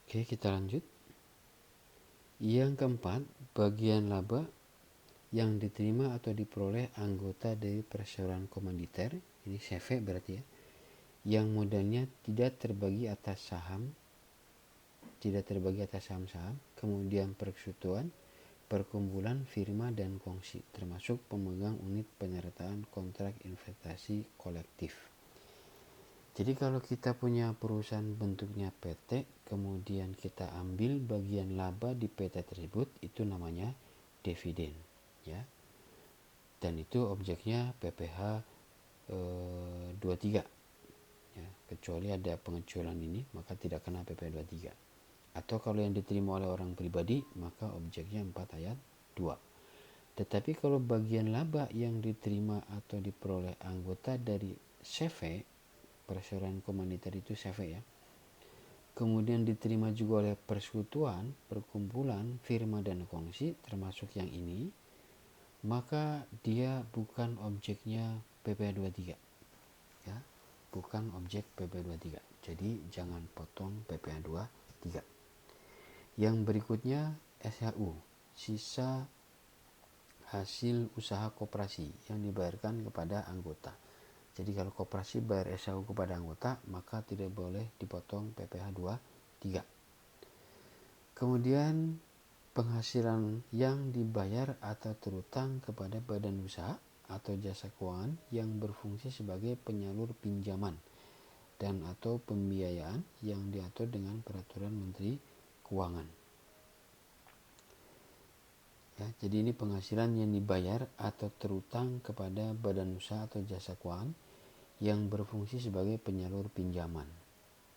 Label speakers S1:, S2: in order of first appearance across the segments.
S1: Oke, kita lanjut. Yang keempat, bagian laba yang diterima atau diperoleh anggota dari perseroan komanditer, ini CV berarti ya, yang modalnya tidak terbagi atas saham, saham, kemudian persekutuan, perkumpulan, firma, dan kongsi, termasuk pemegang unit penyertaan kontrak investasi kolektif. Jadi kalau kita punya perusahaan bentuknya PT, kemudian kita ambil bagian laba di PT tersebut, itu namanya dividen, ya. Dan itu objeknya PPh 23. Ya, kecuali ada pengecualian ini, maka tidak kena PPh 23. Atau kalau yang diterima oleh orang pribadi, maka objeknya 4 ayat 2. Tetapi kalau bagian laba yang diterima atau diperoleh anggota dari CV, perseroan komanditer itu CV ya, kemudian diterima juga oleh persekutuan, perkumpulan, firma, dan kongsi, termasuk yang ini, maka dia bukan objeknya PPh 23 ya, bukan objek PPh 23. Jadi jangan potong PPh 23. Yang berikutnya SHU, sisa hasil usaha koperasi yang dibayarkan kepada anggota. Jadi kalau koperasi bayar SHU kepada anggota, maka tidak boleh dipotong PPh 23. Kemudian penghasilan yang dibayar atau terutang kepada badan usaha atau jasa keuangan yang berfungsi sebagai penyalur pinjaman dan atau pembiayaan yang diatur dengan peraturan Menteri Keuangan. Ya, jadi ini penghasilan yang dibayar atau terutang kepada badan usaha atau jasa keuangan yang berfungsi sebagai penyalur pinjaman.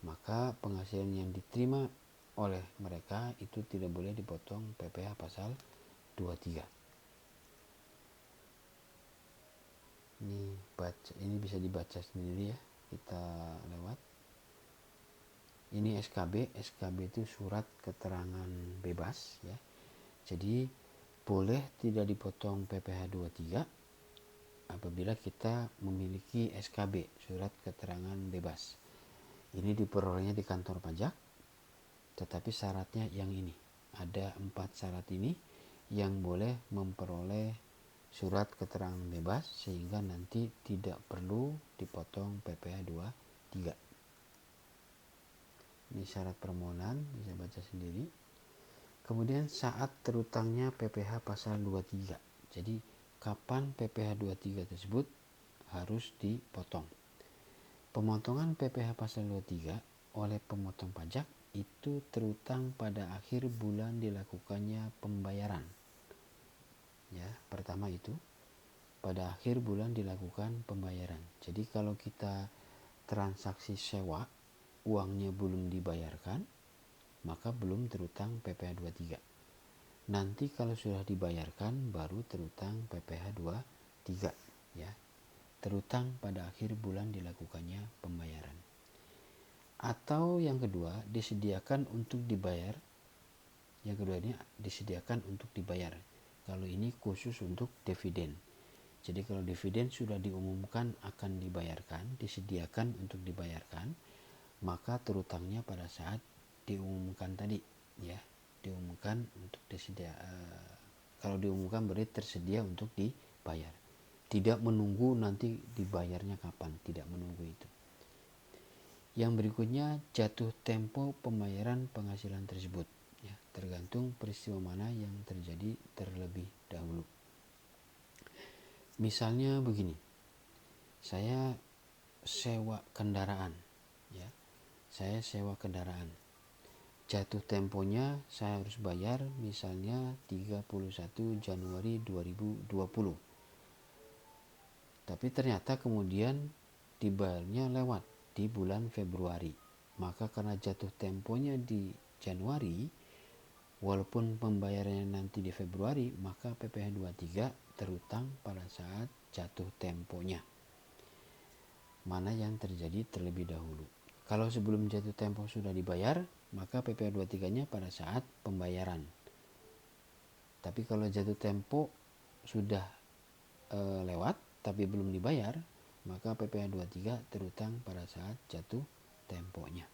S1: Maka penghasilan yang diterima oleh mereka itu tidak boleh dipotong PPh pasal 23. Ini bisa dibaca sendiri ya, kita lewat. Ini SKB itu surat keterangan bebas ya. Jadi boleh tidak dipotong PPh 23 apabila kita memiliki SKB, surat keterangan bebas. Ini diperolehnya di kantor pajak, tetapi syaratnya yang ini. Ada 4 syarat ini yang boleh memperoleh surat keterangan bebas sehingga nanti tidak perlu dipotong PPh 23. Ini syarat permohonan, bisa baca sendiri. Kemudian saat terutangnya PPh pasal 23. Jadi kapan PPh 23 tersebut harus dipotong. Pemotongan PPh pasal 23 oleh pemotong pajak itu terutang pada akhir bulan dilakukannya pembayaran. Ya, pertama itu pada akhir bulan dilakukan pembayaran. Jadi kalau kita transaksi sewa, uangnya belum dibayarkan, maka belum terutang PPh 23. Nanti kalau sudah dibayarkan baru terutang PPh 23 ya. Terutang pada akhir bulan dilakukannya pembayaran. Atau yang kedua, disediakan untuk dibayar. Yang kedua ini disediakan untuk dibayar. Kalau ini khusus untuk dividen. Jadi kalau dividen sudah diumumkan akan dibayarkan, disediakan untuk dibayarkan, maka terutangnya pada saat diumumkan tadi ya, diumumkan untuk kalau diumumkan berarti tersedia untuk dibayar, tidak menunggu nanti dibayarnya kapan, tidak menunggu itu. Yang berikutnya jatuh tempo pembayaran penghasilan tersebut ya, tergantung peristiwa mana yang terjadi terlebih dahulu. Misalnya begini, saya sewa kendaraan ya, saya sewa kendaraan, jatuh temponya saya harus bayar misalnya 31 Januari 2020. Tapi ternyata kemudian dibayarnya lewat di bulan Februari. Maka karena jatuh temponya di Januari, walaupun pembayarannya nanti di Februari, maka PPh 23 terutang pada saat jatuh temponya. Mana yang terjadi terlebih dahulu. Kalau sebelum jatuh tempo sudah dibayar, maka PPh 23-nya pada saat pembayaran. Tapi kalau jatuh tempo sudah lewat tapi belum dibayar, maka PPh 23 terutang pada saat jatuh temponya.